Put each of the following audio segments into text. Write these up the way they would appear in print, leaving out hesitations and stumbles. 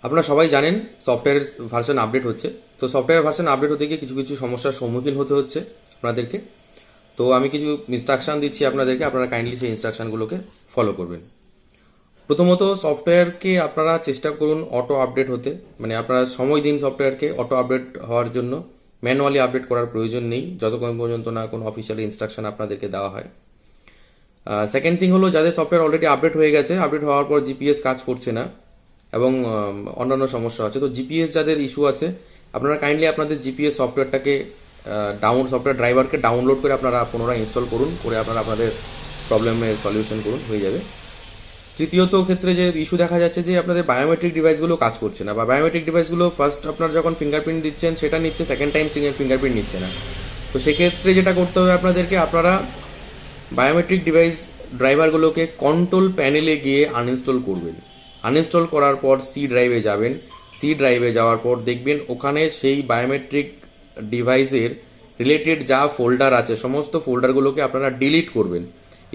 আপনারা সবাই জানেন সফটওয়্যার ভার্সন আপডেট হচ্ছে। তো সফটওয়্যার ভার্সন আপডেট হতে গিয়ে কিছু কিছু সমস্যার সম্মুখীন হতে হচ্ছে আপনাদেরকে। তো আমি কিছু ইনস্ট্রাকশন দিচ্ছি আপনাদেরকে, আপনারা কাইন্ডলি সেই ইনস্ট্রাকশনগুলোকে ফলো করবেন। প্রথমত সফটওয়্যারকে আপনারা চেষ্টা করুন অটো আপডেট হতে, মানে আপনারা সময় দিন সফটওয়্যারকে অটো আপডেট হওয়ার জন্য। ম্যানুয়ালি আপডেট করার প্রয়োজন নেই যতক্ষণ পর্যন্ত না কোনো অফিসিয়াল ইনস্ট্রাকশন আপনাদেরকে দেওয়া হয়। সেকেন্ড থিং হলো, যাদের সফটওয়্যার অলরেডি আপডেট হয়ে গেছে, আপডেট হওয়ার পর জিপিএস কাজ করছে না এবং অন্যান্য সমস্যা আছে, তো জিপিএস যাদের ইস্যু আছে আপনারা কাইন্ডলি আপনাদের জিপিএস সফটওয়্যারটাকে সফটওয়্যার ড্রাইভারকে ডাউনলোড করে আপনারা পুনরায় ইনস্টল করুন, করে আপনারা আপনাদের প্রবলেমের সলিউশন করুন, হয়ে যাবে। তৃতীয়ত ক্ষেত্রে যে ইস্যু দেখা যাচ্ছে যে আপনাদের বায়োমেট্রিক ডিভাইসগুলো কাজ করছে না, বা বায়োমেট্রিক ডিভাইসগুলো ফার্স্ট আপনার যখন ফিঙ্গারপ্রিন্ট দিচ্ছেন সেটা নিচ্ছে, সেকেন্ড টাইম ফিঙ্গারপ্রিন্ট নিচ্ছে না। তো সেক্ষেত্রে যেটা করতে হবে আপনাদেরকে, আপনারা বায়োমেট্রিক ডিভাইস ড্রাইভারগুলোকে কন্ট্রোল প্যানেলে গিয়ে আনইনস্টল করবেন। আনইনস্টল করার পর সি ড্রাইভে যাবেন। সি ড্রাইভে যাওয়ার পর দেখবেন ওখানে সেই বায়োমেট্রিক ডিভাইসের রিলেটেড যা ফোল্ডার আছে সমস্ত ফোল্ডারগুলোকে আপনারা ডিলিট করবেন।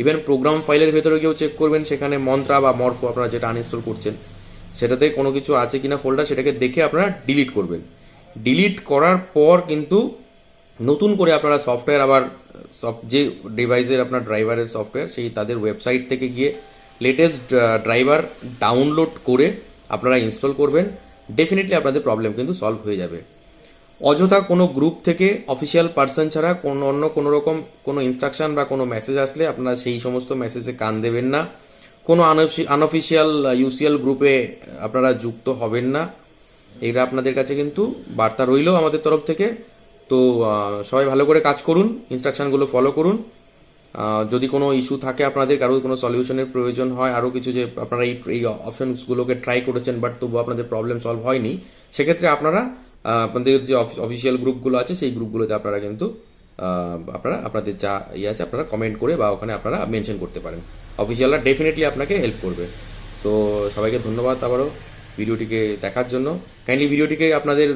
ইভেন প্রোগ্রাম ফাইলের ভেতরে গিয়েও চেক করবেন সেখানে মন্ত্রা বা মরফো আপনারা যেটা আনইনস্টল করছেন সেটাতে কোনো কিছু আছে কিনা ফোল্ডার, সেটাকে দেখে আপনারা ডিলিট করবেন। ডিলিট করার পর কিন্তু নতুন করে আপনারা সফটওয়্যার আবার যে ডিভাইসের আপনার ড্রাইভারের সফটওয়্যার সেই তাদের ওয়েবসাইট থেকে গিয়ে লেটেস্ট ড্রাইভার ডাউনলোড করে আপনারা ইনস্টল করবেন। ডেফিনেটলি আপনাদের প্রবলেম কিন্তু সলভ হয়ে যাবে। অযথা কোনো গ্রুপ থেকে অফিসিয়াল পার্সন ছাড়া অন্য কোনো রকম কোনো ইনস্ট্রাকশন বা কোনো মেসেজ আসলে আপনারা সেই সমস্ত মেসেজে কান দেবেন না। কোনো আনঅফিসিয়াল ইউসিএল গ্রুপে আপনারা যুক্ত হবেন না। এটা আপনাদের কাছে কিন্তু বার্তা রইল আমাদের তরফ থেকে। তো সবাই ভালো করে কাজ করুন, ইনস্ট্রাকশনগুলো ফলো করুন। যদি কোনো ইস্যু থাকে আপনাদের, কারো কোনো সলিউশনের প্রয়োজন হয়, আরও কিছু যে আপনারা এই অপশনসগুলোকে ট্রাই করেছেন বাট তবু আপনাদের প্রবলেম সলভ হয়নি, সেক্ষেত্রে আপনারা আপনাদের যে অফিসিয়াল গ্রুপগুলো আছে সেই গ্রুপগুলোতে আপনারা কিন্তু আপনারা আপনাদের যা আছে আপনারা কমেন্ট করে বা ওখানে আপনারা মেনশন করতে পারেন। অফিসিয়ালরা ডেফিনেটলি আপনাকে হেল্প করবে। তো সবাইকে ধন্যবাদ আবারও ভিডিওটিকে দেখার জন্য। কাইন্ডলি ভিডিওটিকে আপনাদের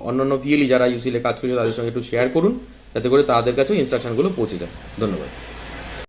অন্যান্য ভিএলই যারা ইউসিএলে কাজ করছে তাদের সঙ্গে একটু শেয়ার করুন, যাতে করে তাদের কাছেও ইনস্ট্রাকশনগুলো পৌঁছে যায়। ধন্যবাদ।